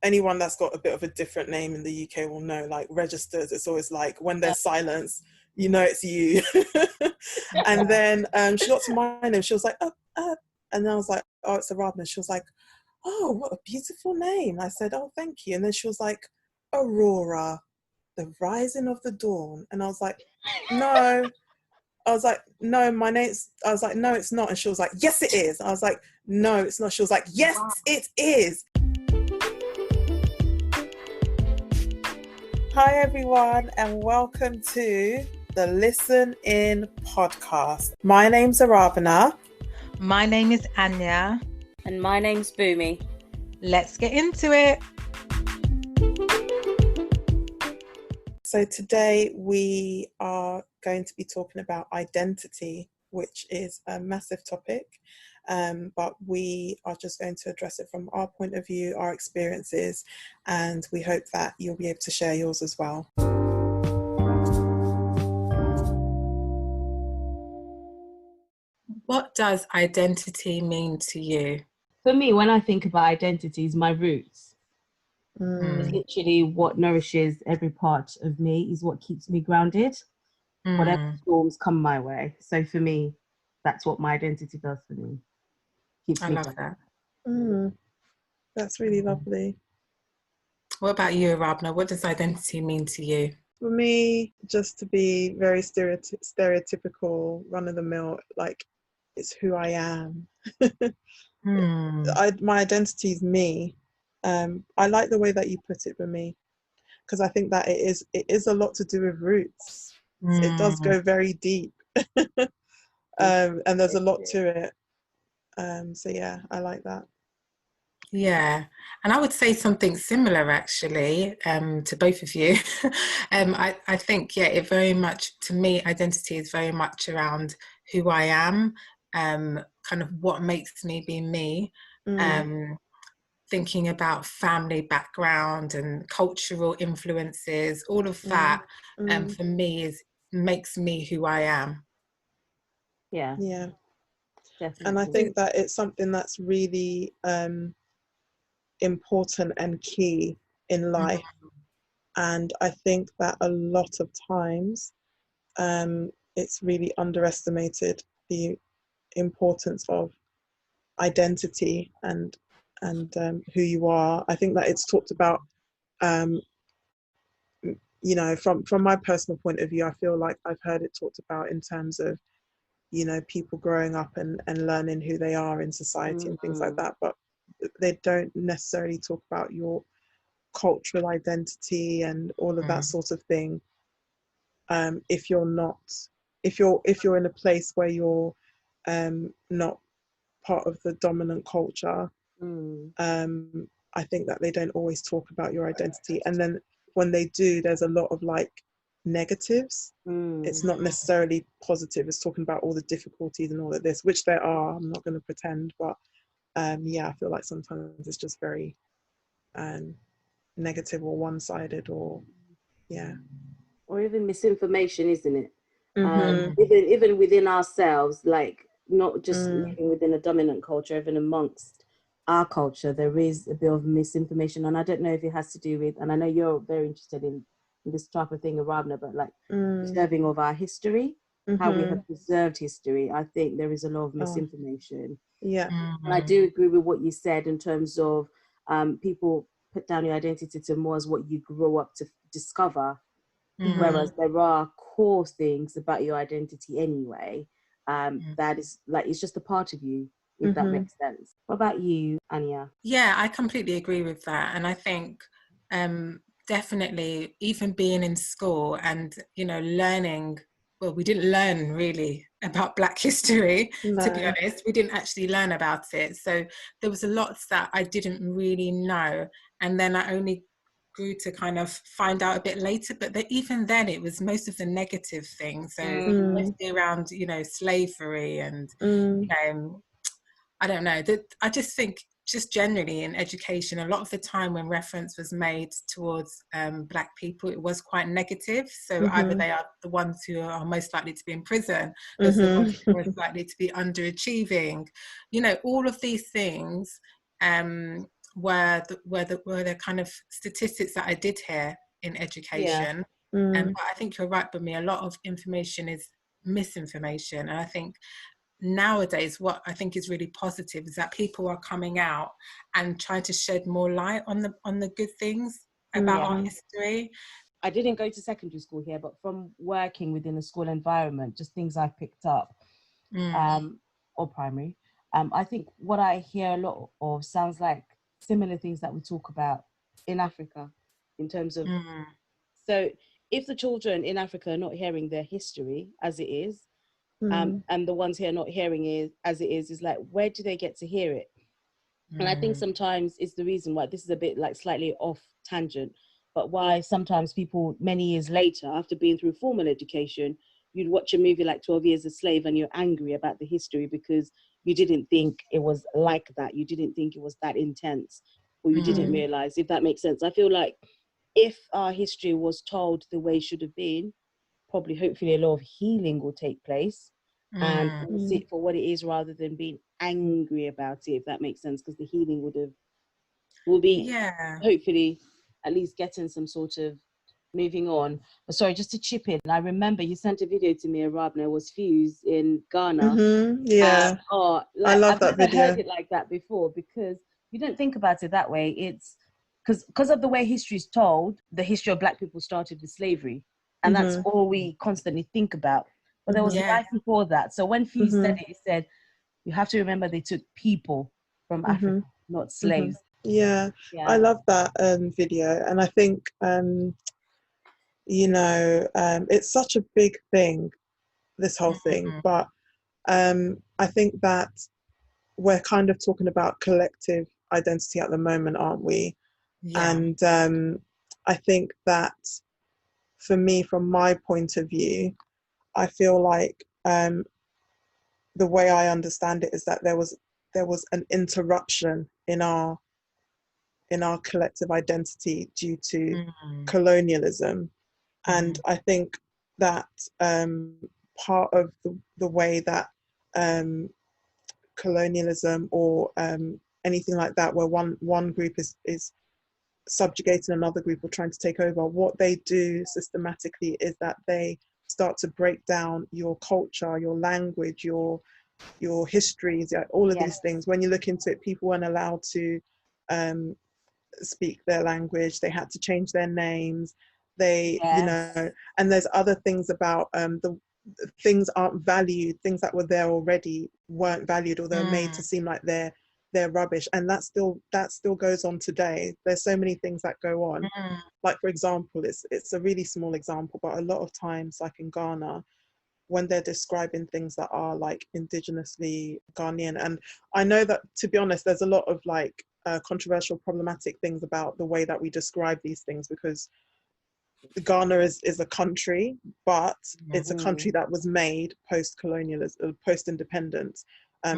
anyone that's got a bit of a different name in the UK will know, like registers, it's always like when there's silence, you know it's you. And then she got to my name, she was like, and I was like, oh, it's Arabna. She was like, oh, what a beautiful name. I said, oh, thank you. And then she was like, Aurora, the rising of the dawn. And I was like, no. I was like, no, my name's, I was like, no, it's not. And she was like, yes, it is. I was like, no, it's not. She was like, yes, it is. Hi, everyone, and welcome to the Listen In podcast. My name's Arabna. My name is Anya. And my name's Boomy. Let's get into it. So today we are going to be talking about identity, which is a massive topic, but we are just going to address it from our point of view, our experiences, and we hope that you'll be able to share yours as well. What does identity mean to you? For me, when I think about identity, is my roots. It's literally what nourishes every part of me, is what keeps me grounded, whatever storms come my way. So for me, that's what my identity does for me. I love that. That's really lovely. What about you, Arabna? What does identity mean to you? For me, just to be very stereotypical, run-of-the-mill, like, it's who I am. My identity is me. I like the way that you put it for me, because I think that it is a lot to do with roots. It does go very deep, and there's a lot to it. So yeah, I like that. Yeah, and I would say something similar actually to both of you. I think, yeah, it very much, to me, identity is very much around who I am, kind of what makes me be me. Thinking about family background and cultural influences, all of that, for me makes me who I am. Yeah, definitely. And I think that it's something that's really important and key in life. And I think that a lot of times it's really underestimated, the importance of identity and who you are. I think that it's talked about, you know, from my personal point of view, I feel like I've heard it talked about in terms of, you know, people growing up and learning who they are in society and things like that, but they don't necessarily talk about your cultural identity and all of that sort of thing. If you're in a place where you're not part of the dominant culture, I think that they don't always talk about your identity, and then when they do, there's a lot of like negatives. It's not necessarily positive. It's talking about all the difficulties and all of this, which there are, I'm not going to pretend, but yeah, I feel like sometimes it's just very negative or one-sided, or or even misinformation, isn't it? Even within ourselves, like not just living within a dominant culture, even amongst our culture, there is a bit of misinformation. And I don't know if it has to do with, and I know you're very interested in this type of thing, Arabna, but like preserving of our history, how we have preserved history. I think there is a lot of misinformation. And I do agree with what you said in terms of people put down your identity to more as what you grow up to discover, whereas there are core things about your identity anyway, that is like, it's just a part of you, if that makes sense. What about you, Anya? Yeah, I completely agree with that. And I think definitely even being in school and, you know, learning, well, we didn't learn really about Black history, to be honest. We didn't actually learn about it. So there was a lot that I didn't really know. And then I only grew to kind of find out a bit later, but even then it was most of the negative things. So mostly around, you know, slavery and, you know, I don't know, that I just think just generally in education, a lot of the time when reference was made towards Black people, it was quite negative. So either they are the ones who are most likely to be in prison, as the ones who are most likely to be underachieving, you know, all of these things were the kind of statistics that I did hear in education. Yeah. But I think you're right, Bunmi, a lot of information is misinformation. And I think nowadays what I think is really positive is that people are coming out and trying to shed more light on the good things about our history. I didn't go to secondary school here, but from working within a school environment, just things I picked up, or primary, I think what I hear a lot of sounds like similar things that we talk about in Africa, in terms of, so if the children in Africa are not hearing their history as it is, and the ones here not hearing it as it is like, where do they get to hear it? And I think sometimes it's the reason why, this is a bit like slightly off tangent, but why sometimes people many years later, after being through formal education, you'd watch a movie like 12 Years a Slave and you're angry about the history because you didn't think it was like that. You didn't think it was that intense, or you didn't realize, if that makes sense. I feel like if our history was told the way it should have been, probably hopefully a lot of healing will take place, and we'll see it for what it is rather than being angry about it, if that makes sense, because the healing will be hopefully at least getting some sort of moving on. But sorry, just to chip in, I remember you sent a video to me, Arabna, was Fuse in Ghana. Yeah. Like, I love I've that never video. heard it like that before, because you don't think about it that way. It's because of the way history is told, the history of Black people started with slavery. And that's all we constantly think about. But there was life before that. So when Fuse said it, he said, you have to remember they took people from Africa, not slaves. Yeah, I love that video. And I think, it's such a big thing, this whole thing. But I think that we're kind of talking about collective identity at the moment, aren't we? And I think that for me, from my point of view, I feel like the way I understand it is that there was an interruption in our collective identity due to colonialism. And I think that part of the way that colonialism or anything like that, where one group is subjugating another group or trying to take over, what they do systematically is that they start to break down your culture, your language, your histories, all of these things. When you look into it, people weren't allowed to speak their language. They had to change their names. They, and there's other things about the things aren't valued. Things that were there already weren't valued, or they're made to seem like they're rubbish. And that still goes on today. There's so many things that go on. Like, for example, it's a really small example, but a lot of times, like in Ghana, when they're describing things that are like indigenously Ghanaian, and I know that, to be honest, there's a lot of like controversial, problematic things about the way that we describe these things, because Ghana is a country, but it's a country that was made post-colonialism, post-independence.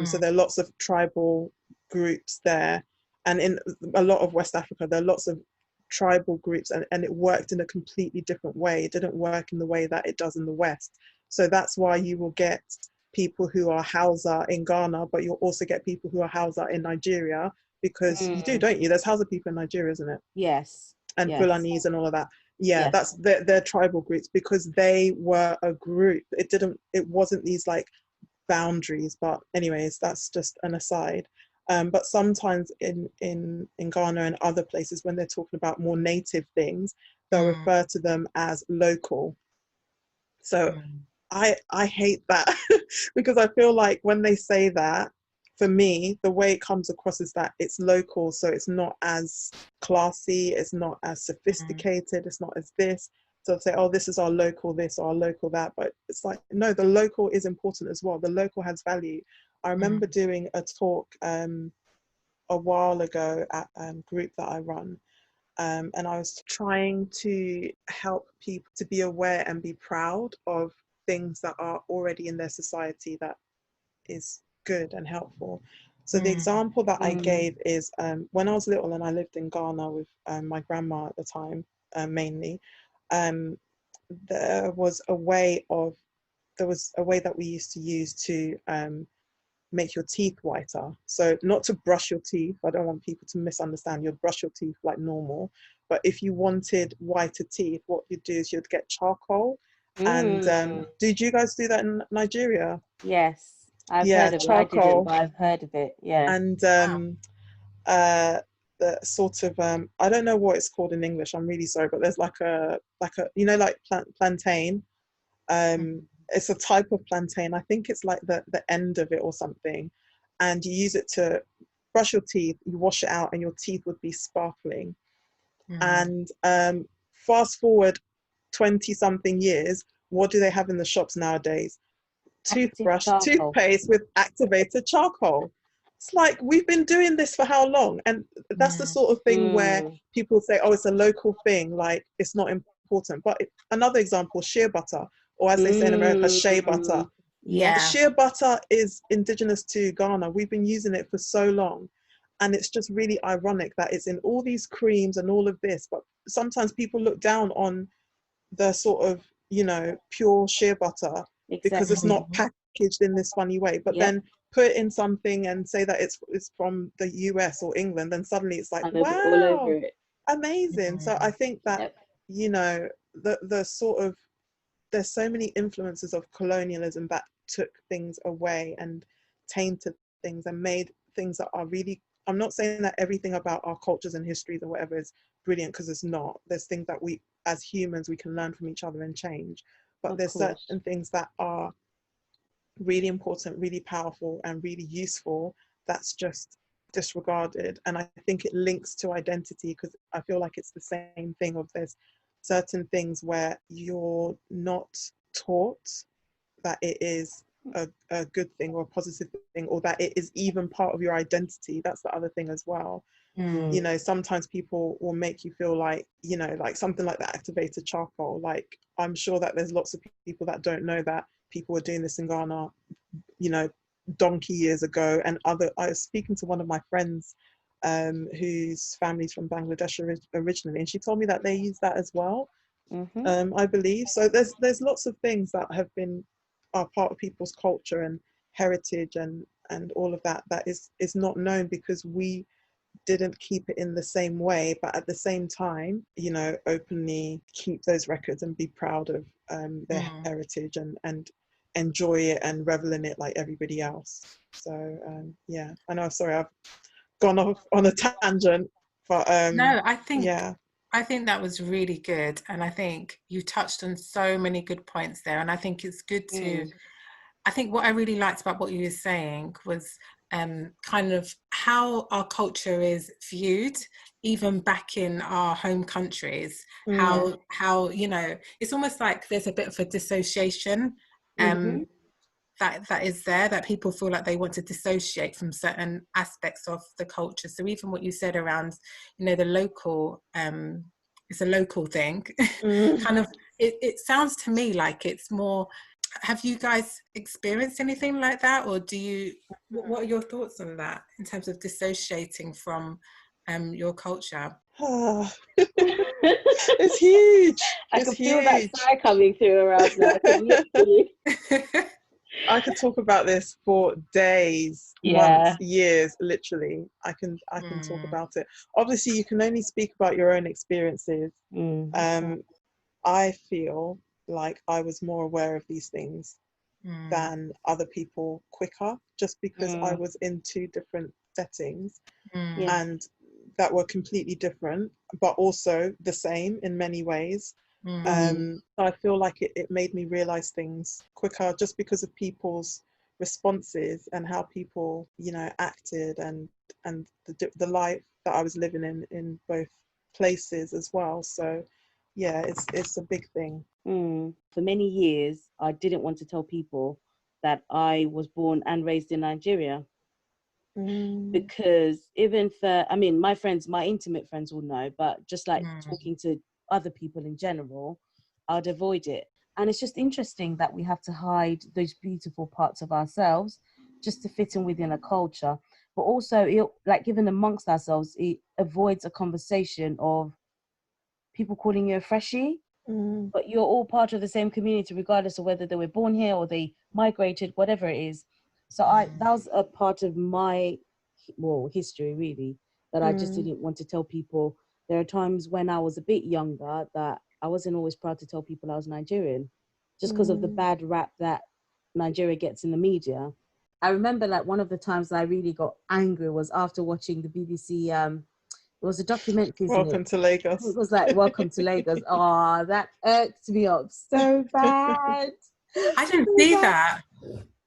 So there are lots of tribal groups there, and in a lot of West Africa, there are lots of tribal groups, and it worked in a completely different way. It didn't work in the way that it does in the West. So that's why you will get people who are Hausa in Ghana, but you'll also get people who are Hausa in Nigeria, because you do, don't you? There's Hausa people in Nigeria, isn't it? Yes. And Fulanese and all of that. Yeah, that's their tribal groups, because they were a group. It wasn't these like boundaries. But anyways, that's just an aside. But sometimes in Ghana and other places, when they're talking about more native things, they'll refer to them as local. So I hate that because I feel like when they say that, for me, the way it comes across is that it's local, so it's not as classy, it's not as sophisticated, it's not as this. So say, oh, this is our local this or our local that, but it's like, no, the local is important as well. The local has value. I remember doing a talk a while ago at a group that I run, and I was trying to help people to be aware and be proud of things that are already in their society that is good and helpful. So the example that I gave is when I was little and I lived in Ghana with my grandma at the time, mainly, there was a way that we used to use to make your teeth whiter. So not to brush your teeth. I don't want people to misunderstand. You'd brush your teeth like normal. But if you wanted whiter teeth, what you'd do is you'd get charcoal. And did you guys do that in Nigeria? Yes, I've Yeah, heard of it. I didn't, charcoal. but I've heard of it. Yeah. And Wow. the sort of I don't know what it's called in English. I'm really sorry, but there's like a you know, like plantain. It's a type of plantain. I think it's like the end of it or something, and you use it to brush your teeth. You wash it out, and your teeth would be sparkling. And fast forward 20 something years, what do they have in the shops nowadays? Toothbrush, toothpaste with activated charcoal. It's like, we've been doing this for how long? And that's the sort of thing where people say, oh, it's a local thing, like it's not important. But another example, shea butter, or as they say in America, shea butter. Yeah. Shea butter is indigenous to Ghana. We've been using it for so long. And it's just really ironic that it's in all these creams and all of this, but sometimes people look down on the sort of, you know, pure shea butter because it's not packaged in this funny way. But then put it in something and say that it's from the US or England, and suddenly it's like, wow, all over it. Amazing. So I think that, you know, the sort of, there's so many influences of colonialism that took things away and tainted things and made things that are really, I'm not saying that everything about our cultures and histories or whatever is brilliant, because it's not. There's things that we, as humans, we can learn from each other and change. But there's certain things that are really important, really powerful, and really useful that's just disregarded. And I think it links to identity, because I feel like it's the same thing of there's certain things where you're not taught that it is a good thing or a positive thing, or that it is even part of your identity. That's the other thing as well. You know, sometimes people will make you feel like, you know, like something like that activated charcoal, like I'm sure that there's lots of people that don't know that people were doing this in Ghana, you know, donkey years ago. And I was speaking to one of my friends whose family's from Bangladesh originally, and she told me that they use that as well. I believe so. There's lots of things that are part of people's culture and heritage and all of that is not known because we didn't keep it in the same way, but at the same time, you know, openly keep those records and be proud of their heritage and enjoy it and revel in it like everybody else. So yeah, I know, sorry, I've gone off on a tangent, but no, I think that was really good, and I think you touched on so many good points there, and I think it's good to I think what I really liked about what you were saying was kind of how our culture is viewed even back in our home countries. How you know, it's almost like there's a bit of a dissociation that is there, that people feel like they want to dissociate from certain aspects of the culture. So even what you said around, you know, the local, it's a local thing, kind of, it sounds to me like it's more, have you guys experienced anything like that? Or what are your thoughts on that in terms of dissociating from your culture? It's huge. I can feel that sigh coming through around now. I could talk about this for days, months, years, literally. I can talk about it. Obviously, you can only speak about your own experiences. I feel like I was more aware of these things than other people quicker, just because I was in two different settings and that were completely different, but also the same in many ways. I feel like it made me realize things quicker just because of people's responses and how people, you know, acted and the life that I was living in both places as well. So yeah, it's a big thing. For many years, I didn't want to tell people that I was born and raised in Nigeria. Because even for, I mean, my friends, my intimate friends will know, but just like talking to other people in general, I'd avoid it. And it's just interesting that we have to hide those beautiful parts of ourselves just to fit in within a culture. But also, like even amongst ourselves, it avoids a conversation of people calling you a freshie. But you're all part of the same community, regardless of whether they were born here or they migrated, whatever it is. So that was a part of my, history really, that I just didn't want to tell people. There are times when I was a bit younger that I wasn't always proud to tell people I was Nigerian, just because of the bad rap that Nigeria gets in the media. I remember like one of the times that I really got angry was after watching the BBC, it was a documentary, Welcome to Lagos. It was like Welcome to Lagos. Oh, that irked me up so bad. I didn't see that.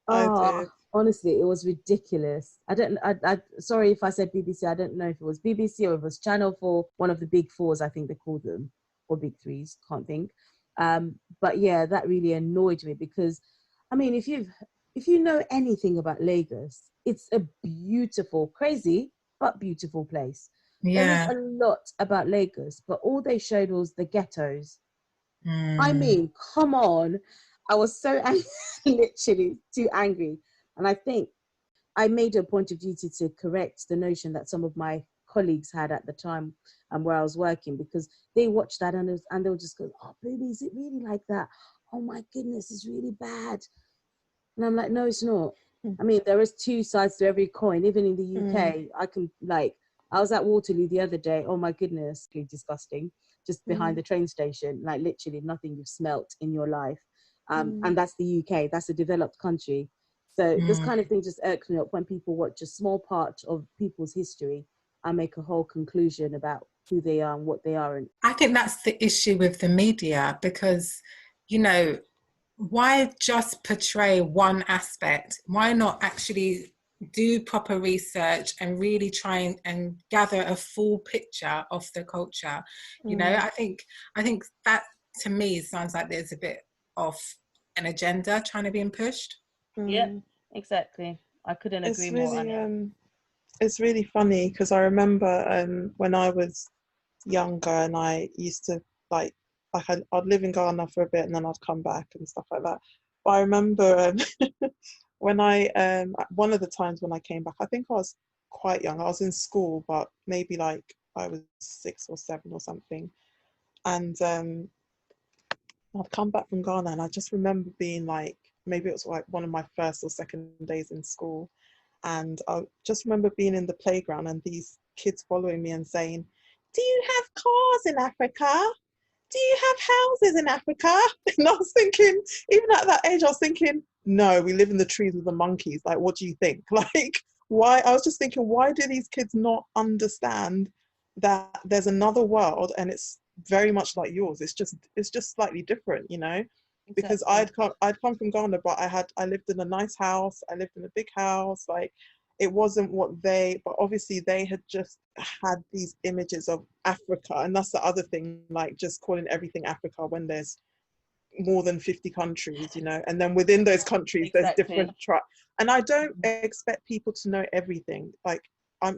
I did. Honestly, it was ridiculous. I sorry if I said BBC. I don't know if it was BBC or if it was Channel 4, one of the big fours, I think they called them, or big threes, can't think. But yeah, that really annoyed me because, I mean, if you know anything about Lagos, it's a beautiful, crazy, but beautiful place. Yeah. There is a lot about Lagos, but all they showed was the ghettos. I mean, come on. I was so angry, literally too angry. And I think I made a point of duty to correct the notion that some of my colleagues had at the time where I was working, because they watched that and they would just go, oh, baby, is it really like that? Oh my goodness, it's really bad. And I'm like, no, it's not. I mean, there is two sides to every coin. Even in the UK, I was at Waterloo the other day. Oh my goodness, disgusting. Just behind the train station, like literally nothing you've smelt in your life. And that's the UK, that's a developed country. So this kind of thing just irks me up when people watch a small part of people's history and make a whole conclusion about who they are and what they aren't. I think that's the issue with the media, because, you know, why just portray one aspect? Why not actually do proper research and really try and gather a full picture of the culture? You know, I think that to me sounds like there's a bit of an agenda trying to be pushed. Yeah, exactly. I couldn't agree more on it. It's really funny because I remember when I was younger and I used to like I'd live in Ghana for a bit and then I'd come back and stuff like that. But I remember when I one of the times when I came back, I think I was quite young. I was in school, but maybe like I was 6 or 7 or something. And I'd come back from Ghana and I just remember being like, maybe it was like one of my first or second days in school. And I just remember being in the playground and these kids following me and saying, do you have cars in Africa? Do you have houses in Africa? And I was thinking, even at that age, I was thinking, no, we live in the trees with the monkeys. Like, what do you think? Like, why? I was just thinking, why do these kids not understand that there's another world and it's very much like yours? It's just slightly different, you know? Because I'd come from Ghana, but I lived in a nice house. I lived in a big house. Like, it wasn't but obviously they had just had these images of Africa. And that's the other thing, like just calling everything Africa when there's more than 50 countries, you know, and then within those countries, there's different tribes. And I don't expect people to know everything. Like,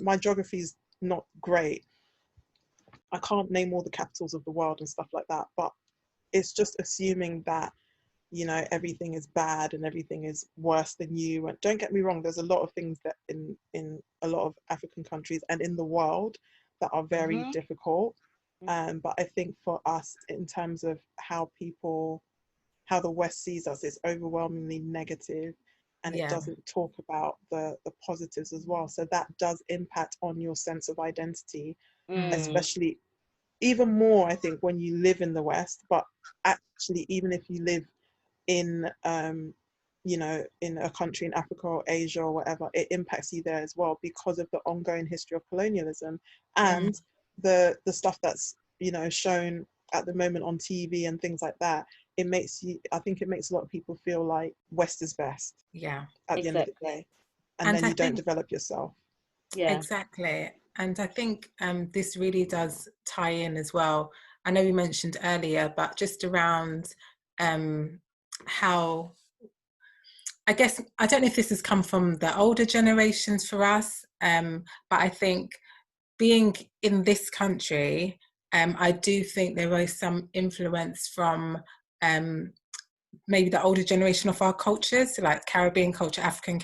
my geography is not great. I can't name all the capitals of the world and stuff like that, but it's just assuming that, you know, everything is bad and everything is worse than you. And don't get me wrong, there's a lot of things that in a lot of African countries and in the world that are very difficult. But I think for us, in terms of how the West sees us, it's overwhelmingly negative, and it doesn't talk about the positives as well. So that does impact on your sense of identity, especially even more, I think, when you live in the West. But actually, even if you live in you know, in a country in Africa or Asia or whatever, it impacts you there as well because of the ongoing history of colonialism and the stuff that's, you know, shown at the moment on TV and things like that. I think it makes a lot of people feel like West is best. Yeah. At the end of the day. And then you don't develop yourself. Yeah. Exactly. And I think this really does tie in as well. I know we mentioned earlier, but just around how, I guess, I don't know if this has come from the older generations for us, but I think being in this country, I do think there was some influence from maybe the older generation of our cultures, so like Caribbean culture, African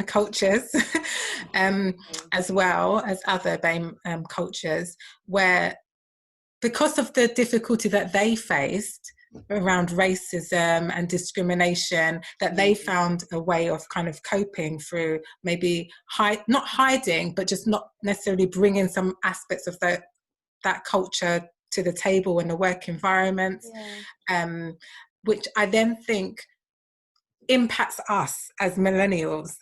cultures, as well as other cultures, where because of the difficulty that they faced, around racism and discrimination, that they found a way of kind of coping through maybe not hiding, but just not necessarily bringing some aspects of that culture to the table in the work environment, which I then think impacts us as millennials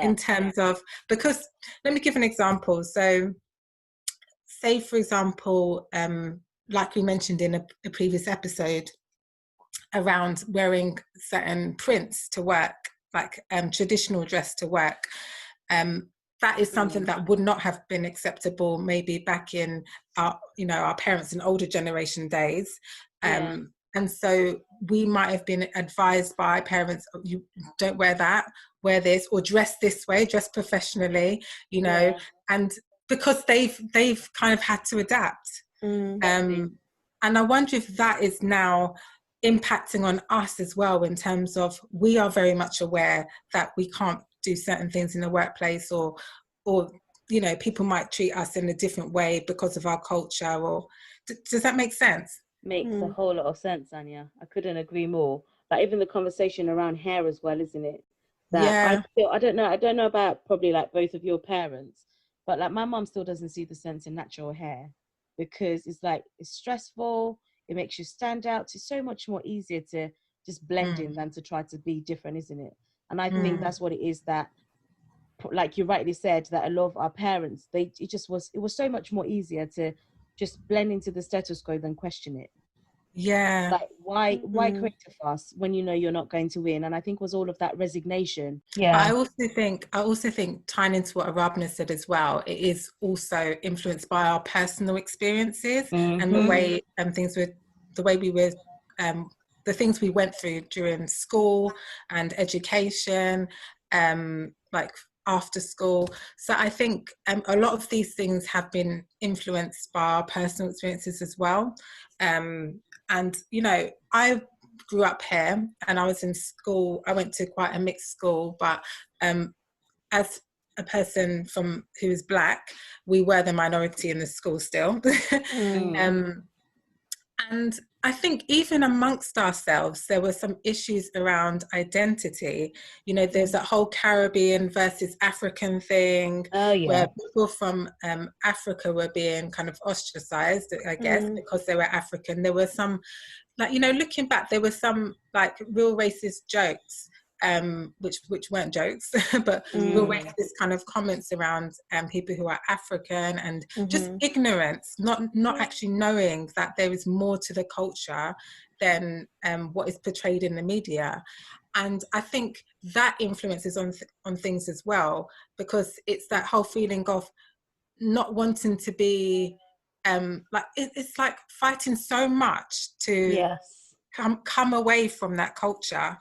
in terms of, because let me give an example. So say, for example, like we mentioned in a previous episode, around wearing certain prints to work, like traditional dress to work. That is something that would not have been acceptable maybe back in our parents' and older generation days. And so we might have been advised by parents, you don't wear that, wear this, or dress this way, dress professionally, and because they've kind of had to adapt. And I wonder if that is now impacting on us as well, in terms of we are very much aware that we can't do certain things in the workplace, or people might treat us in a different way because of our culture. Or does that make sense? Makes a whole lot of sense, Anya. I couldn't agree more. Like even the conversation around hair as well, isn't it? That I don't know about probably like both of your parents, but like my mom still doesn't see the sense in natural hair, because it's like it's stressful. It makes you stand out. It's so much more easier to just blend in than to try to be different, isn't it? And I think that's what it is, that, like you rightly said, that a lot of our parents, it was so much more easier to just blend into the status quo than question it. Like why create a fuss when you know you're not going to win? And I think was all of that resignation. But I also think tying into what Arabna said as well, it is also influenced by our personal experiences and the way the things we went through during school and education, like after school. So I think a lot of these things have been influenced by our personal experiences as well. And I grew up here, and I was in school. I went to quite a mixed school, but as a person who is Black, we were the minority in the school still. And I think even amongst ourselves, there were some issues around identity. There's that whole Caribbean versus African thing, where people from Africa were being kind of ostracized, I guess, because they were African. There were some, like, looking back, there were some like real racist jokes, which weren't jokes, but real racist kind of comments around people who are African, and just ignorance, not actually knowing that there is more to the culture than what is portrayed in the media. And I think that influences on things as well, because it's that whole feeling of not wanting to be it's like fighting so much to come away from that culture.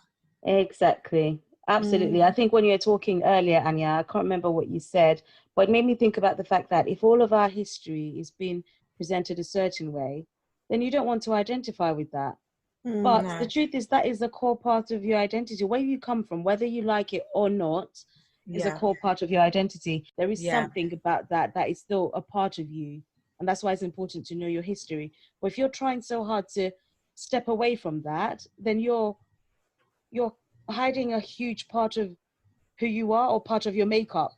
Exactly. Absolutely. I think when you were talking earlier, Anya, I can't remember what you said, but it made me think about the fact that if all of our history is being presented a certain way, then you don't want to identify with that. But the truth is that is a core part of your identity. Where you come from, whether you like it or not, is a core part of your identity. There is something about that is still a part of you. And that's why it's important to know your history. But if you're trying so hard to step away from that, then you're hiding a huge part of who you are, or part of your makeup,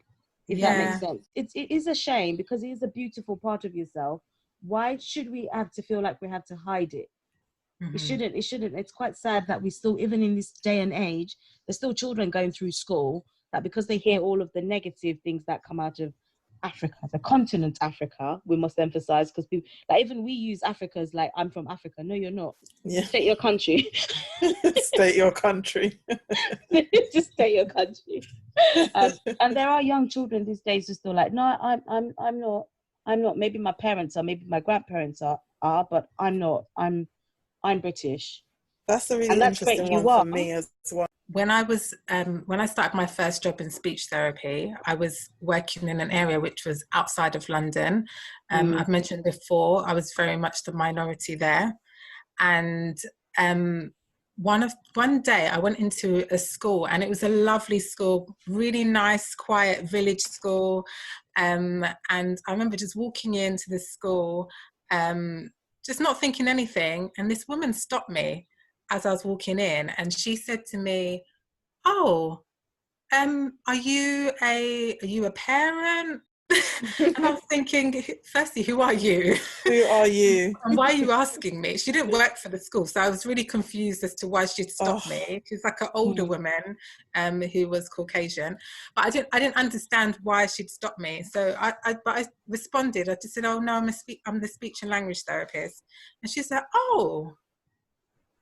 if that makes sense. It is a shame, because it is a beautiful part of yourself. Why should we have to feel like we have to hide it? It shouldn't. It's quite sad that we still, even in this day and age, there's still children going through school that because they hear all of the negative things that come out of Africa, the continent Africa, we must emphasize, because people, like, even we use Africa as like, I'm from Africa. No, you're not. State your country. State your country. Just state your country. And there are young children these days who are still like, no, I'm not. Maybe my parents are, maybe my grandparents are, but I'm not. I'm British. That's a really interesting one for me as well. When I started my first job in speech therapy, I was working in an area which was outside of London. I've mentioned before, I was very much the minority there. And one day I went into a school, and it was a lovely school, really nice, quiet village school. And I remember just walking into the school, just not thinking anything. And this woman stopped me as I was walking in, and she said to me, "Oh, are you a parent?" And I was thinking, firstly, who are you? Who are you? And why are you asking me? She didn't work for the school, so I was really confused as to why she'd stopped me. She's like an older woman who was Caucasian, but I didn't understand why she'd stopped me. So I responded. I just said, "Oh no, I'm the speech and language therapist," and she said, "Oh."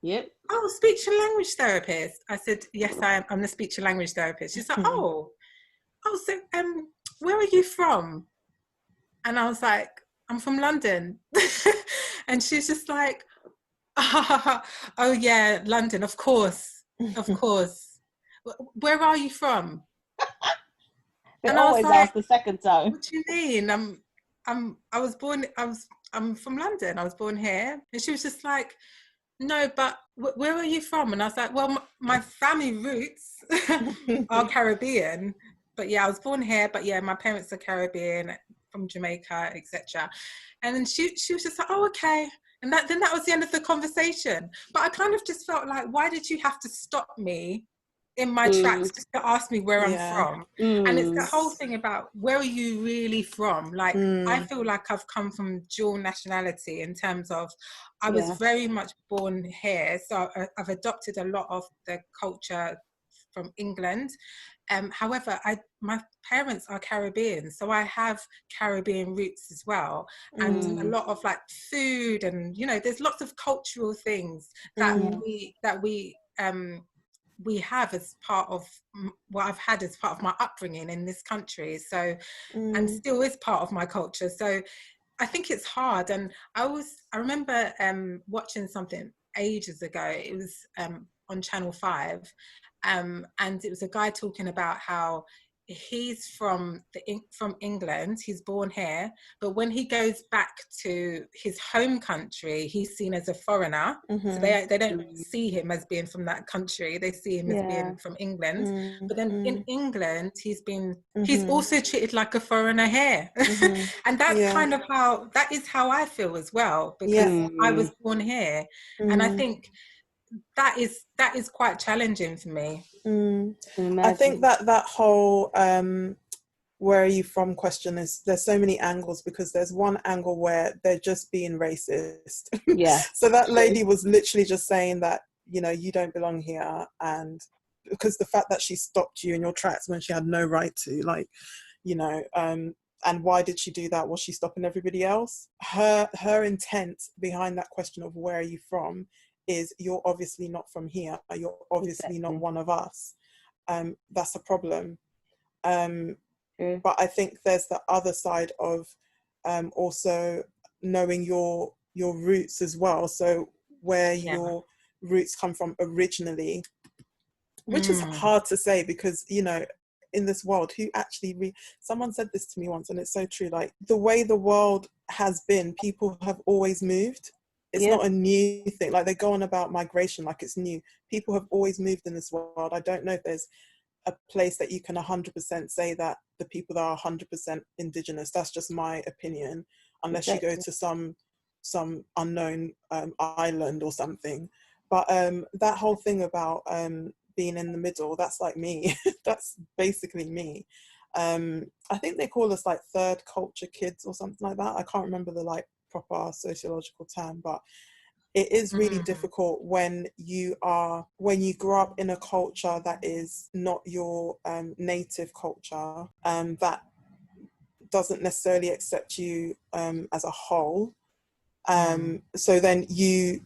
Yep. "Oh, speech and language therapist." I said, "Yes, I am. I'm the speech and language therapist." She's like, "Oh, so where are you from?" And I was like, "I'm from London." And she's just like, "Oh yeah, London, of course, of course. Where are you from?" They And I was always like, ask the second time. "What do you mean? I'm from London. I was born here." And she was just like, "No, but where are you from?" And I was like, "Well, my family roots are Caribbean, but yeah, I was born here, but yeah, my parents are Caribbean, from Jamaica, etc." And then she was just like, "Oh, okay." And that was the end of the conversation. But I kind of just felt like, why did you have to stop me in my tracks just to ask me where I'm from? And it's the whole thing about, where are you really from? Like, I feel like I've come from dual nationality in terms of, I was very much born here, so I've adopted a lot of the culture from England. However, my parents are Caribbean, so I have Caribbean roots as well, and a lot of like food, and there's lots of cultural things that we have as part of what I've had as part of my upbringing in this country. So, and still is part of my culture. So, I think it's hard. And I remember watching something ages ago. It was on Channel 5. And it was a guy talking about how he's from England, he's born here, but when he goes back to his home country, he's seen as a foreigner. So they don't see him as being from that country, they see him as being from England. But then in England, he's also treated like a foreigner here. And that's kind of that is how I feel as well, because I was born here. And I think that is quite challenging for me. I think that whole where are you from question there's so many angles, because there's one angle where they're just being racist. So that lady was literally just saying that, you don't belong here, and because the fact that she stopped you in your tracks when she had no right to, like, and why did she do that? Was she stopping everybody else? Her intent behind that question of where are you from is, you're obviously not from here, you're obviously not one of us. That's a problem. But I think there's the other side of also knowing your roots as well, so where your roots come from originally, which is hard to say, because in this world, who actually someone said this to me once, and it's so true, like, the way the world has been, people have always moved. It's not a new thing. Like, they go on about migration like it's new. People have always moved in this world. I don't know if there's a place that you can 100% say that the people that are 100% indigenous. That's just my opinion, unless you go to some unknown island or something. But that whole thing about being in the middle, that's like me. That's basically me. I think they call us like third culture kids or something like that. I can't remember the like proper sociological term, but it is really difficult when you grow up in a culture that is not your native culture, that doesn't necessarily accept you as a whole. So then you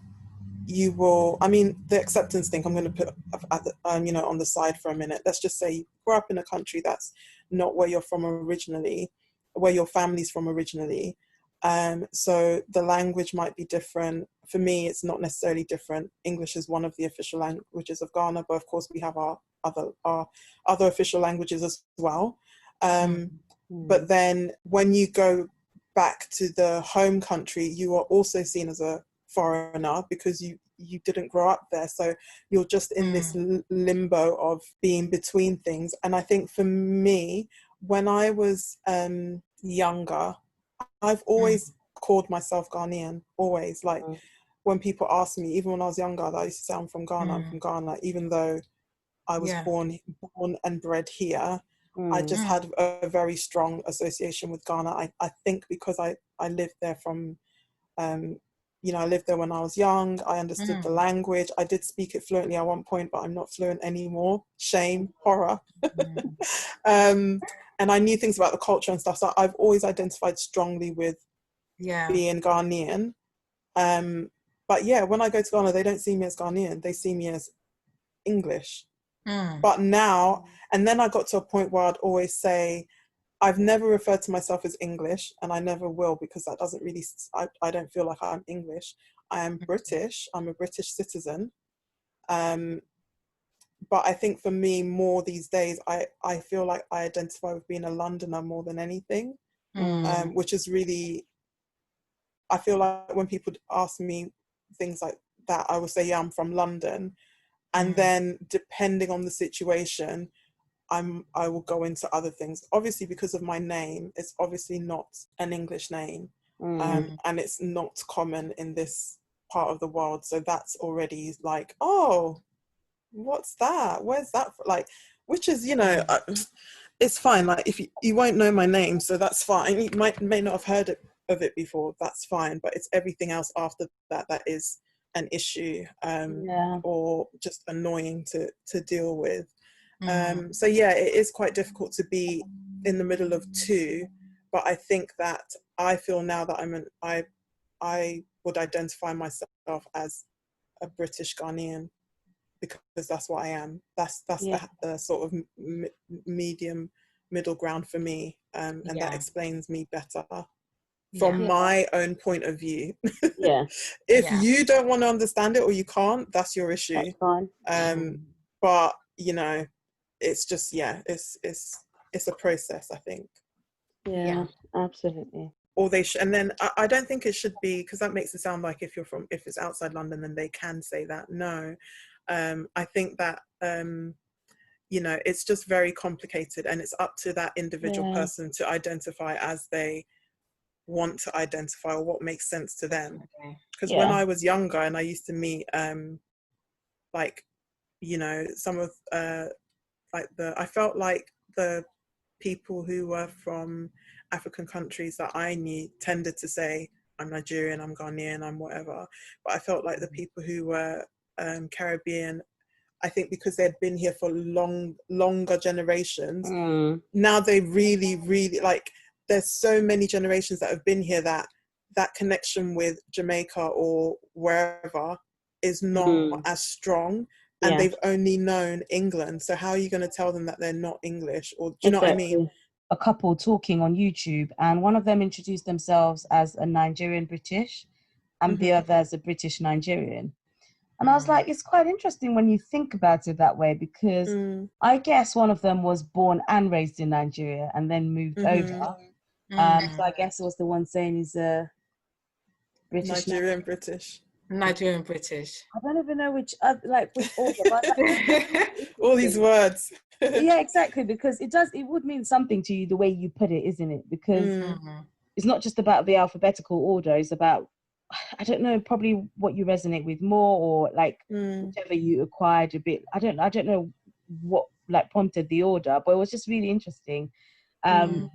will, I mean, the acceptance thing, I'm going to put on the side for a minute. Let's just say you grow up in a country that's not where you're from originally, where your family's from originally. So the language might be different. For me, it's not necessarily different. English is one of the official languages of Ghana, but of course we have our other official languages as well. But then when you go back to the home country, you are also seen as a foreigner because you didn't grow up there. So you're just in this limbo of being between things. And I think for me, when I was younger, I've always called myself Ghanaian, always. Like, when people ask me, even when I was younger, I used to say I'm from Ghana, I'm from Ghana, even though I was born and bred here. I just had a very strong association with Ghana. I think because I lived there from, you know, I lived there when I was young. I understood the language. I did speak it fluently at one point, but I'm not fluent anymore. Shame, horror. And I knew things about the culture and stuff. So I've always identified strongly with being Ghanaian. But yeah, when I go to Ghana, they don't see me as Ghanaian. They see me as English. But now, and then I got to a point where I'd always say, I've never referred to myself as English, and I never will, because that doesn't really, I don't feel like I'm English. I am British. I'm a British citizen. But I think for me, more these days, I feel like I identify with being a Londoner more than anything, which is really, I feel like when people ask me things like that, I will say, yeah, I'm from London. And then depending on the situation, I will go into other things. Obviously, because of my name, it's obviously not an English name, and it's not common in this part of the world. So that's already like, oh, what's that? Where's that from? Like, which is, you know, it's fine. Like, if you won't know my name, so that's fine. You may not have heard of it before. That's fine. But it's everything else after that is an issue, or just annoying to deal with. So yeah, it is quite difficult to be in the middle of two, but I think that I feel now that I would identify myself as a British Ghanaian, because that's what I am. That's the sort of middle ground for me, and that explains me better from my own point of view. If you don't want to understand it, or you can't, that's your issue. That's fine. But you know, it's just, it's a process, I think. Absolutely. Or they and then I don't think it should be, because that makes it sound like if it's outside London, then they can say that. No, I think that you know, it's just very complicated, and it's up to that individual person to identify as they want to identify, or what makes sense to them. Because when I was younger and I used to meet like, you know, some of like I felt like the people who were from African countries that I knew tended to say, I'm Nigerian, I'm Ghanaian, I'm whatever. But I felt like the people who were Caribbean, I think because they'd been here for longer generations, now they really like, there's so many generations that have been here that connection with Jamaica or wherever is not as strong. And they've only known England. So how are you going to tell them that they're not English? Or do you know what I mean? A couple talking on YouTube, and one of them introduced themselves as a Nigerian British, and the other as a British Nigerian. And I was like, it's quite interesting when you think about it that way, because I guess one of them was born and raised in Nigeria and then moved over. So I guess it was the one saying he's a British Nigerian British. Nigerian British. I don't even know which order, but all these words. Yeah, exactly, because it would mean something to you the way you put it, isn't it? Because it's not just about the alphabetical order, it's about, I don't know, probably what you resonate with more, or like whichever you acquired a bit. I don't know what like prompted the order, but it was just really interesting. I'm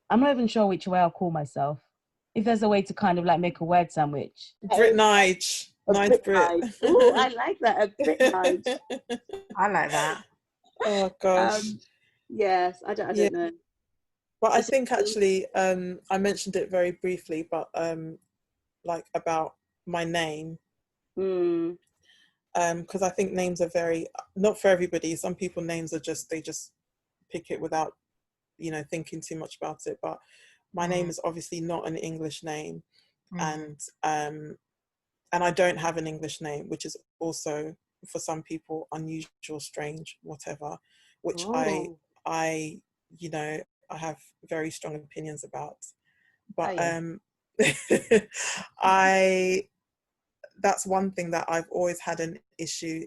not even sure which way I'll call myself. If there's a way to kind of like make a word sandwich. Brit Nige. Nige Brit. Oh, I like that. A Brit Nige. I like that. Oh gosh. Yes, I don't know. But I think actually, I mentioned it very briefly, but like about my name. Because I think names are very, not for everybody. Some people names are they just pick it without, you know, thinking too much about it. But my name is obviously not an English name, and I don't have an English name, which is also for some people unusual, strange, whatever, which I you know, I have very strong opinions about. But that's one thing that I've always had an issue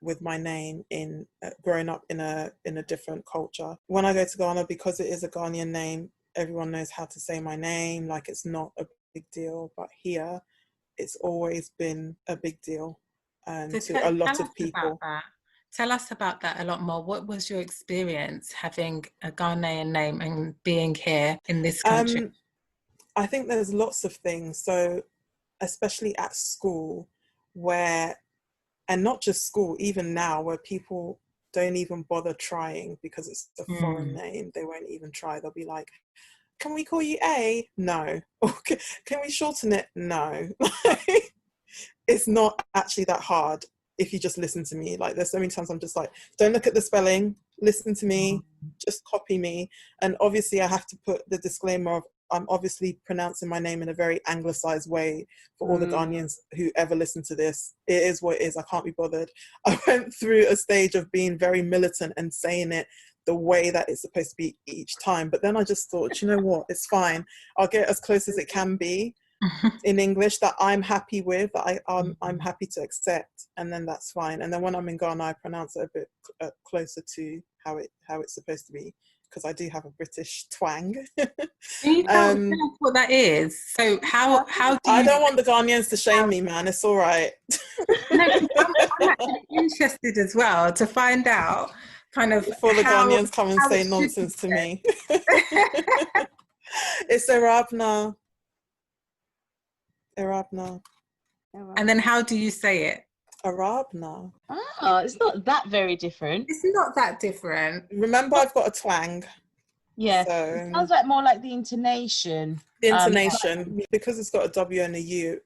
with my name in growing up in a different culture. When I go to Ghana, because it is a Ghanaian name, everyone knows how to say my name, like it's not a big deal. But here, it's always been a big deal to a lot of people. Tell us about that a lot more. What was your experience having a Ghanaian name and being here in this country? I think there's lots of things. So especially at school where, and not just school, even now where people don't even bother trying because it's a foreign name. They won't even try. They'll be like, can we call you A? No. Can we shorten it? No. It's not actually that hard if you just listen to me. Like there's so many times I'm just like, don't look at the spelling, listen to me, just copy me. And obviously I have to put the disclaimer of I'm obviously pronouncing my name in a very anglicized way for all the Ghanaians who ever listen to this. It is what it is. I can't be bothered. I went through a stage of being very militant and saying it the way that it's supposed to be each time. But then I just thought, you know what, it's fine. I'll get as close as it can be in English that I'm happy with, that I'm happy to accept, and then that's fine. And then when I'm in Ghana, I pronounce it a bit closer to how it's supposed to be, because I do have a British twang. Can you tell us what that is? So how do you... I don't want the Ghanaians to shame me, man. It's all right. No, I'm actually interested as well to find out kind of before the Ghanaians come and say nonsense to me. It's Arabna. And then how do you say it? Arabna. Oh, it's not that very different. It's not that different. Remember, I've got a twang. Yeah, so, it sounds like more like the intonation. The intonation, because it's got a W and a U,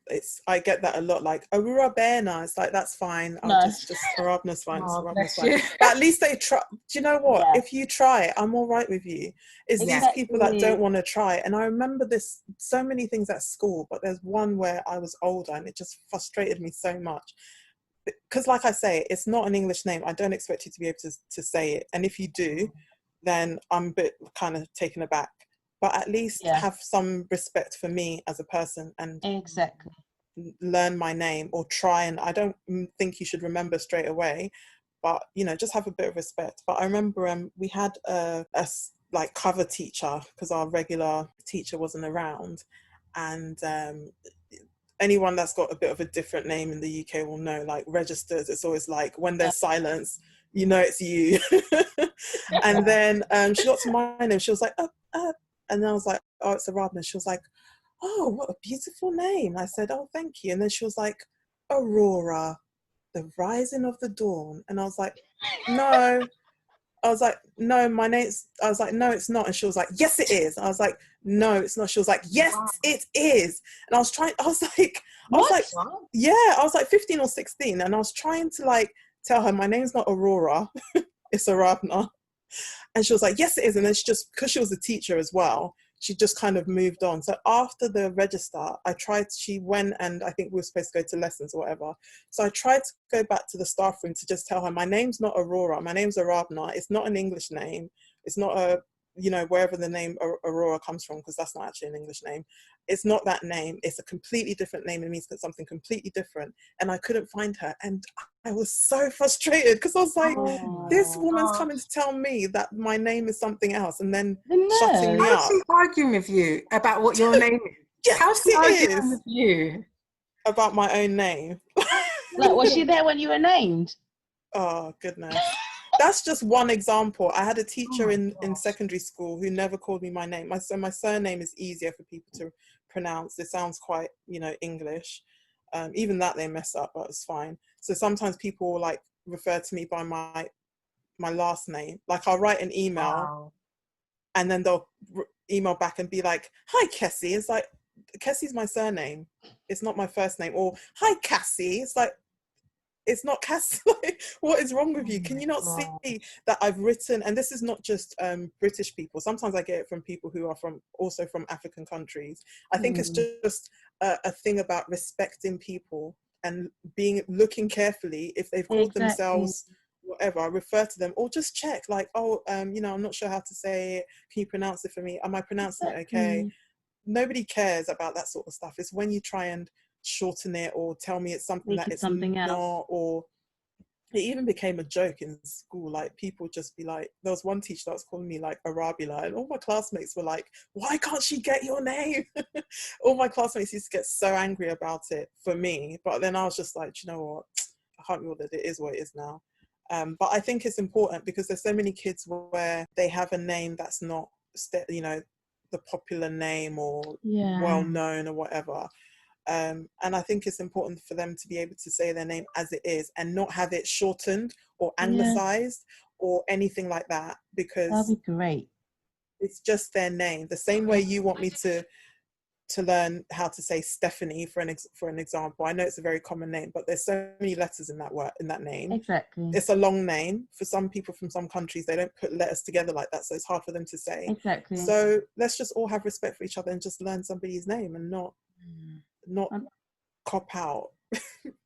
I get that a lot. Like Aurora Bena, it's like that's fine. I'll just Arabna's fine. Arabna's fine. But at least they try. Do you know what? Yeah. If you try it, I'm all right with you. It's these people that don't want to try. And I remember so many things at school, but there's one where I was older and it just frustrated me so much. Because like I say, it's not an English name. I don't expect you to be able to say it. And if you do, then I'm a bit kind of taken aback. But at least have some respect for me as a person and learn my name, or try. And I don't think you should remember straight away, but just have a bit of respect. But I remember we had a like cover teacher, because our regular teacher wasn't around, and anyone that's got a bit of a different name in the UK will know, like registers, it's always like when there's silence, it's you. And then she got to my name, she was like, and then I was like, oh, it's Arabna. She was like, oh, what a beautiful name. I said, oh, thank you. And then she was like, Aurora, the rising of the dawn. And I was like, no. I was like, no, my name's, I was like, no, it's not. And she was like, yes, it is. I was like, no, it's not. She was like, yes, it is. And I was like 15 or 16. And I was trying to like tell her my name's not Aurora, it's Arabna. And she was like, yes, it is. And then because she was a teacher as well, she just kind of moved on. So after the register, she went, and I think we were supposed to go to lessons or whatever. So I tried to go back to the staff room to just tell her, my name's not Aurora, my name's Arabna. It's not an English name. It's not wherever the name Aurora comes from, because that's not actually an English name. It's not that name. It's a completely different name. It means something completely different. And I couldn't find her. And I was so frustrated, because I was like, this woman's coming to tell me that my name is something else, and then shutting me up. How's she arguing with you about what your name is? Yes, how's she arguing with you about my own name? Like, was she there when you were named? Oh, goodness. That's just one example. I had a teacher in secondary school who never called me my name. So my surname is easier for people to pronounce. It sounds quite, English. Even that they mess up, but it's fine. So sometimes people like refer to me by my last name. Like I'll write an email and then they'll email back and be like, hi, Kessie. It's like, Kessie's my surname. It's not my first name. Or, hi, Cassie. It's like, it's not Cassie. What is wrong with you? Can you not see that I've written, and this is not just British people. Sometimes I get it from people who are also from African countries. I think it's just a thing about respecting people and looking carefully if they've called themselves whatever, I refer to them, or just check like, I'm not sure how to say it. Can you pronounce it for me? Am I pronouncing it okay? Nobody cares about that sort of stuff. It's when you try and shorten it or tell me it's something that it's not, or it even became a joke in school. Like, people just be like, there was one teacher that was calling me like Arabila, and all my classmates were like, why can't she get your name? All my classmates used to get so angry about it for me, but then I was just like, you know what, I can't be bothered, it is what it is now. But I think it's important because there's so many kids where they have a name that's not, you know, the popular name or well known or whatever. And I think it's important for them to be able to say their name as it is and not have it shortened or anglicized or anything like that, because that'd be great. It's just their name. The same way you want me to learn how to say Stephanie for an example. I know it's a very common name, but there's so many letters in that word, in that name. Exactly. It's a long name. For some people from some countries, they don't put letters together like that, so it's hard for them to say. Exactly. So let's just all have respect for each other and just learn somebody's name and not cop out.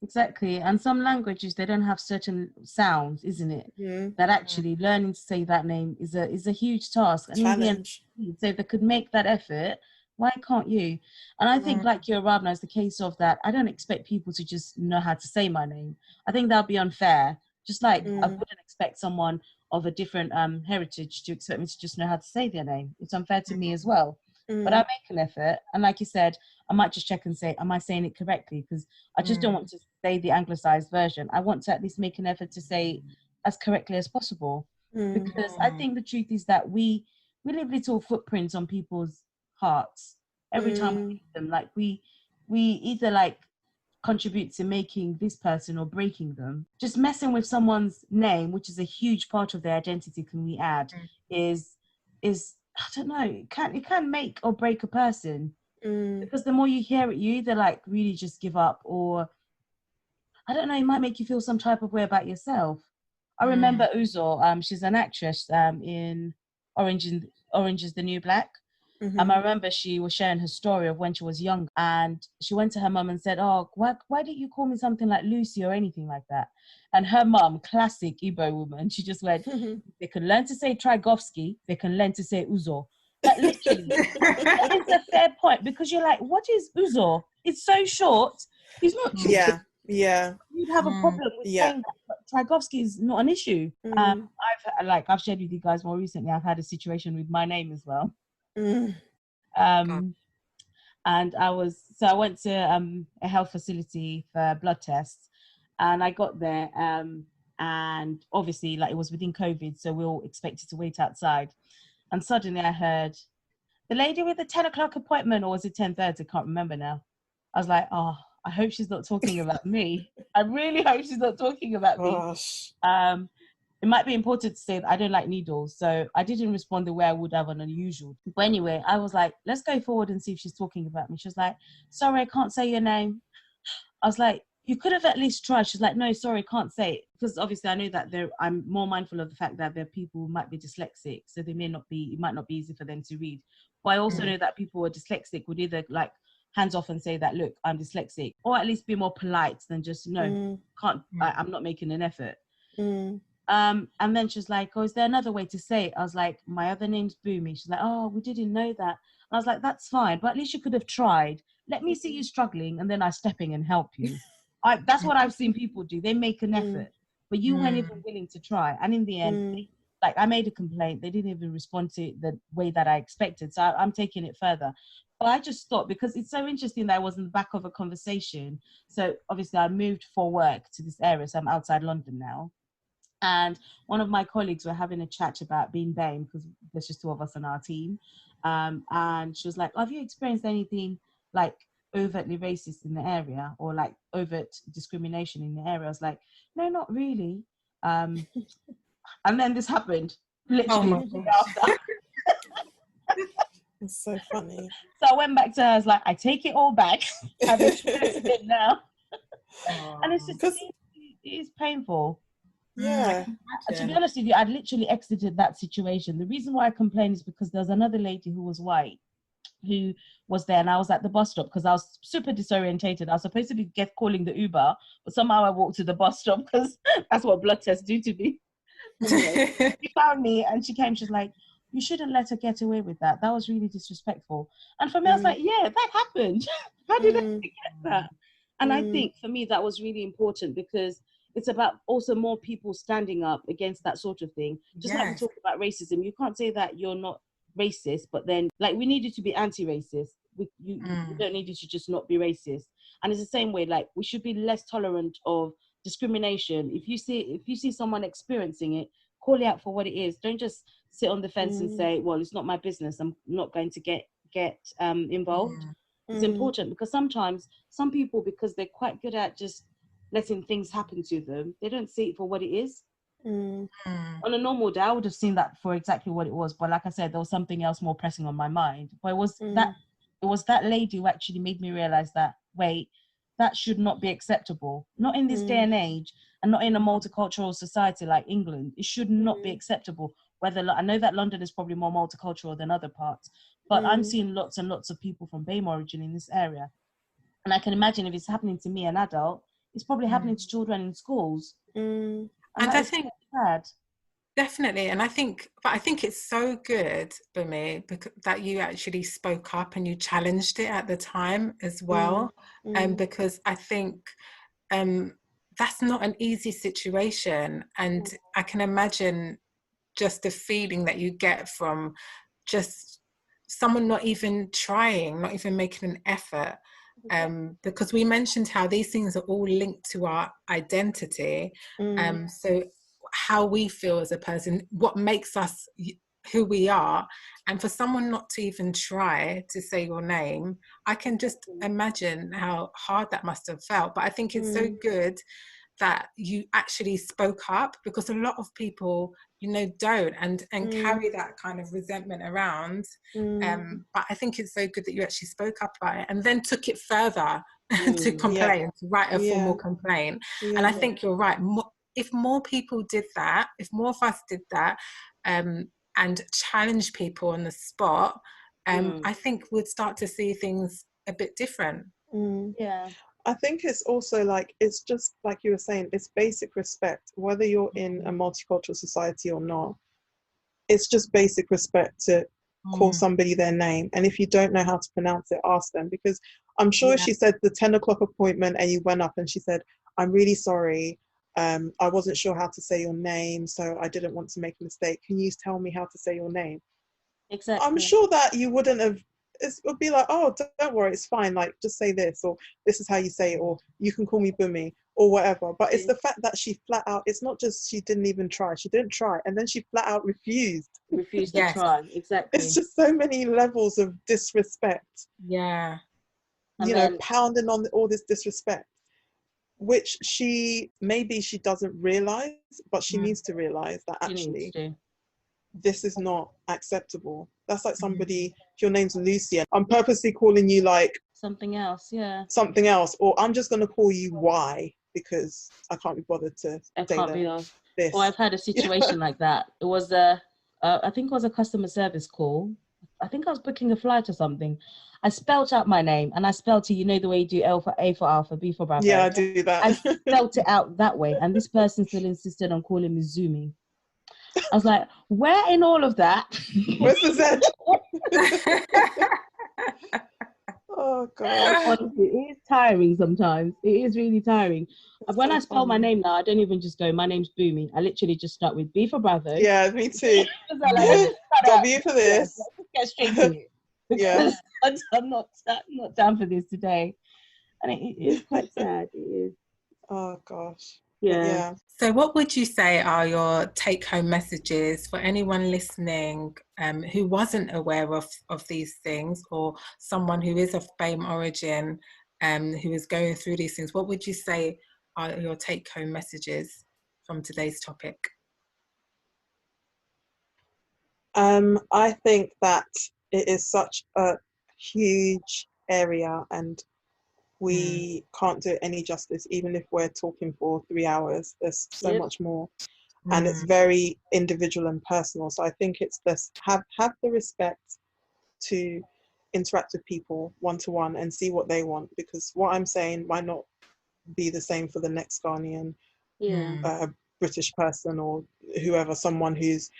Exactly. And some languages, they don't have certain sounds, isn't it? That actually learning to say that name is a huge task. And challenge. So if they could make that effort, why can't you? And I think like your Rabna is the case of that. I don't expect people to just know how to say my name. I think that'd be unfair. Just like I wouldn't expect someone of a different heritage to expect me to just know how to say their name. It's unfair to me as well. But I make an effort. And like you said, I might just check and say, am I saying it correctly? Because I just don't want to say the anglicized version. I want to at least make an effort to say as correctly as possible. Because I think the truth is that we leave little footprints on people's hearts every time we meet them. Like we either like contribute to making this person or breaking them. Just messing with someone's name, which is a huge part of their identity, can we add, is I don't know, it can make or break a person. Because the more you hear it, you either like really just give up, or I don't know, it might make you feel some type of way about yourself. I remember Uzo, she's an actress in Orange is the New Black. I remember she was sharing her story of when she was young, and she went to her mum and said, oh, why didn't you call me something like Lucy or anything like that? And her mum, classic Igbo woman, she just went, they can learn to say Tchaikovsky, they can learn to say Uzo. Like, literally, it's a fair point, because you're like, what is Uzo? It's so short. He's not true. Yeah. You'd have a problem with saying that, but Tchaikovsky is not an issue. I've shared with you guys more recently, I've had a situation with my name as well. And I went to a health facility for blood tests, and I got there, and obviously, like, it was within COVID, so we all expected to wait outside. And suddenly I heard, the lady with the 10 o'clock appointment, or was it 10:30? I can't remember now. I was like, oh, I hope she's not talking about me. I really hope she's not talking about me. It might be important to say that I don't like needles, so I didn't respond the way I would have on unusual. But anyway, I was like, let's go forward and see if she's talking about me. She was like, sorry, I can't say your name. I was like, you could have at least tried. She's like, no, sorry, can't say it. Because obviously I know that I'm more mindful of the fact that there are people who might be dyslexic, so it might not be easy for them to read. But I also know that people who are dyslexic would either like hands off and say that, look, I'm dyslexic, or at least be more polite than just, no, can't, I'm not making an effort. And then she's like, oh, is there another way to say it? I was like, my other name's Boomy. She's like, oh, we didn't know that. And I was like, that's fine, but at least you could have tried. Let me see you struggling, and then I step in and help you. That's what I've seen people do. They make an effort, but you weren't even willing to try. And in the end, like, I made a complaint. They didn't even respond to it the way that I expected. So I'm taking it further. But I just stopped, because it's so interesting that I was in the back of a conversation. So obviously I moved for work to this area. So I'm outside London now. And one of my colleagues were having a chat about being BAME, because there's just two of us on our team. And she was like, have you experienced anything like overtly racist in the area, or like overt discrimination in the area? I was like, no, not really. And then this happened literally after. It's so funny. So I went back to her. I was like, I take it all back. I've experienced it now. And it's just, it is painful. Yeah. To be honest with you, I'd literally exited that situation. The reason why I complained is because there was another lady who was white who was there, and I was at the bus stop because I was super disorientated. I was supposed to be calling the Uber, but somehow I walked to the bus stop, because that's what blood tests do to me. Anyway, she found me and she came. She's like, you shouldn't let her get away with that. That was really disrespectful. And for me, I was like, yeah, that happened. How did I forget that? And I think for me, that was really important, because it's about also more people standing up against that sort of thing. Just like we talk about racism, you can't say that you're not racist, but then like we need you to be anti-racist. You don't need you to just not be racist. And it's the same way, like we should be less tolerant of discrimination. If you see someone experiencing it, call it out for what it is. Don't just sit on the fence and say, well, it's not my business, I'm not going to get involved. It's important, because sometimes some people, because they're quite good at just letting things happen to them, they don't see it for what it is. On a normal day, I would have seen that for exactly what it was, but like I said, there was something else more pressing on my mind. But it was that lady who actually made me realize that, wait, that should not be acceptable. Not in this day and age, and not in a multicultural society like England. It should not be acceptable. Whether, I know that London is probably more multicultural than other parts, but I'm seeing lots and lots of people from BAME origin in this area. And I can imagine if it's happening to me, an adult, it's probably happening to children in schools. And I think sad. Definitely. And I think it's so good for me that you actually spoke up and you challenged it at the time as well. Because I think that's not an easy situation. And I can imagine just the feeling that you get from just someone not even trying, not even making an effort. Because we mentioned how these things are all linked to our identity. So how we feel as a person, what makes us who we are, and for someone not to even try to say your name, I can just imagine how hard that must have felt. But I think it's so good that you actually spoke up, because a lot of people, don't and carry that kind of resentment around. But I think it's so good that you actually spoke up about it and then took it further to complain, to write a formal complaint. And I think you're right. If more people did that, if more of us did that, and challenge people on the spot, I think we'd start to see things a bit different. I think it's also like, it's just like you were saying, it's basic respect, whether you're in a multicultural society or not. It's just basic respect to call somebody their name. And if you don't know how to pronounce it, ask them. Because I'm sure she said the 10 o'clock appointment and you went up and she said, I'm really sorry. I wasn't sure how to say your name, so I didn't want to make a mistake. Can you tell me how to say your name? Exactly. I'm sure that you wouldn't have, it would be like, oh, don't worry, it's fine. Like, just say this, or this is how you say it, or you can call me Bumi, or whatever. But it's the fact that she flat out, it's not just she didn't even try. She didn't try. And then she flat out refused. Refused to try. Exactly. It's just so many levels of disrespect. Pounding on all this disrespect, which maybe she doesn't realize, but she needs to realize that actually this is not acceptable. That's like somebody, if your name's Lucy, I'm purposely calling you like something else, or I'm just going to call you Y because I can't be bothered to this. Or I've had a situation like that. It was I think it was a customer service call. I think I was booking a flight or something. I spelt out my name, and I spelt it, the way you do A for Alpha, B for Bravo. Yeah, I do that. I spelt it out that way, and this person still insisted on calling me Zumi. I was like, where in all of that? Where's the Z? Oh, God. Honestly, it is tiring sometimes. It is really tiring. When I spell my name now, I don't even just go, my name's Bumi. I literally just start with B for Bravo. Yeah, me too. W for this. Get straight to it. Yeah. I'm not down for this today. And it is quite sad. It is. Oh, gosh. Yeah. So what would you say are your take-home messages for anyone listening who wasn't aware of these things, or someone who is of BAME origin who is going through these things? What would you say are your take-home messages from today's topic? I think that it is such a huge area, and we can't do it any justice, even if we're talking for 3 hours. There's so much more, and it's very individual and personal. So I think it's this: have the respect to interact with people one-to-one and see what they want, because what I'm saying might not be the same for the next Ghanaian, British person, or whoever, someone who's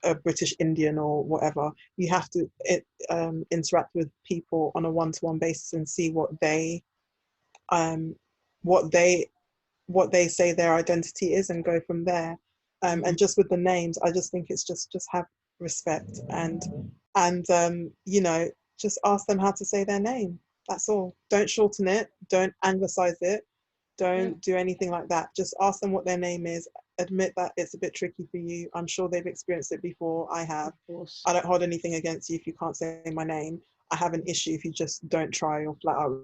a British Indian or whatever. You have to interact with people on a one-to-one basis and see what they what they say their identity is and go from there. And just with the names, I just think it's just have respect and you know, just ask them how to say their name. That's all. Don't shorten it. Don't anglicize it. Don't do anything like that. Just ask them what their name is. Admit that it's a bit tricky for you. I'm sure they've experienced it before. I have. I don't hold anything against you if you can't say my name. I have an issue if you just don't try or flat out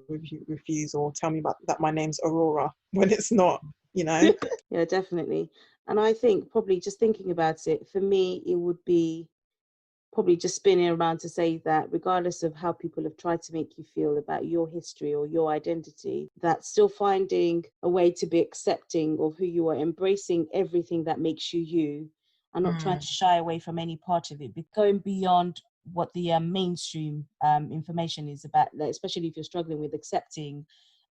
refuse or tell me that my name's Aurora when it's not, you know? Yeah, definitely. And I think probably just thinking about it, for me, it would be probably just spinning around to say that regardless of how people have tried to make you feel about your history or your identity, that still finding a way to be accepting of who you are, embracing everything that makes you you, and not trying to shy away from any part of it, but going beyond what the mainstream information is about, especially if you're struggling with accepting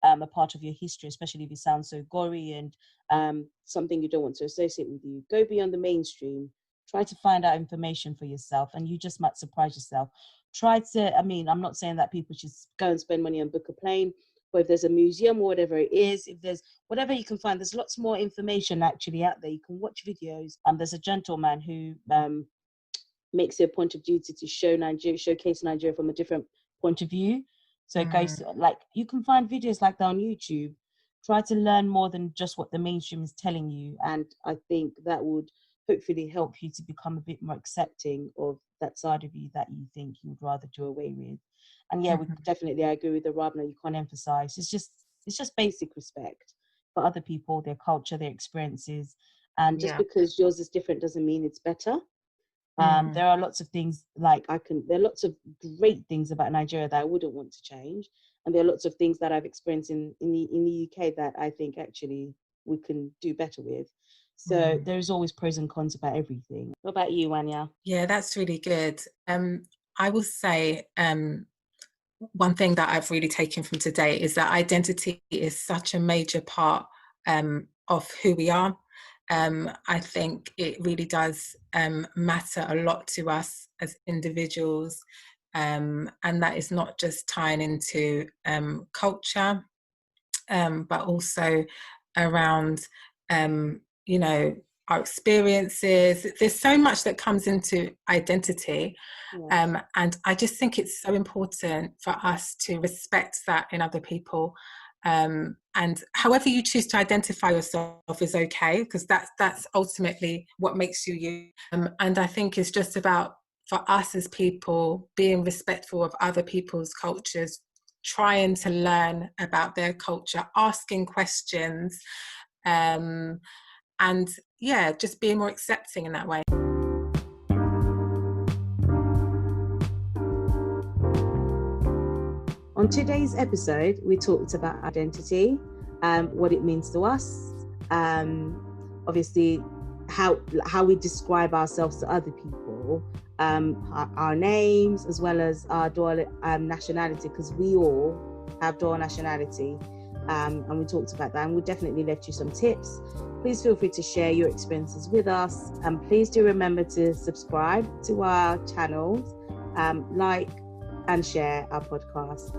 a part of your history, especially if it sounds so gory and something you don't want to associate with you. Go beyond the mainstream. Try to find out information for yourself, and you just might surprise yourself. I'm not saying that people should go and spend money on book a plane, but if there's a museum or whatever it is, if there's whatever you can find, there's lots more information actually out there. You can watch videos. There's a gentleman who makes it a point of duty to showcase Nigeria from a different point of view. So it goes, like, you can find videos like that on YouTube. Try to learn more than just what the mainstream is telling you. And I think that would hopefully help you to become a bit more accepting of that side of you that you think you would rather do away with. And yeah, I agree with the Rabna, you can't emphasize. It's just basic respect for other people, their culture, their experiences. And just because yours is different doesn't mean it's better. There are lots of things there are lots of great things about Nigeria that I wouldn't want to change, and there are lots of things that I've experienced in the UK that I think actually we can do better with. So there's always pros and cons about everything. What about you, Wanya? Yeah, that's really good. I will say one thing that I've really taken from today is that identity is such a major part of who we are. I think it really does matter a lot to us as individuals, and that is not just tying into culture, but also around, you know, our experiences. There's so much that comes into identity, and I just think it's so important for us to respect that in other people. And however you choose to identify yourself is okay, because that's ultimately what makes you you. And I think it's just about, for us as people, being respectful of other people's cultures, trying to learn about their culture, asking questions, and yeah, just being more accepting in that way. On today's episode, we talked about identity, what it means to us, obviously how we describe ourselves to other people, our names, as well as our dual nationality, because we all have dual nationality, and we talked about that, and we definitely left you some tips. Please feel free to share your experiences with us, and please do remember to subscribe to our channels, like and share our podcast.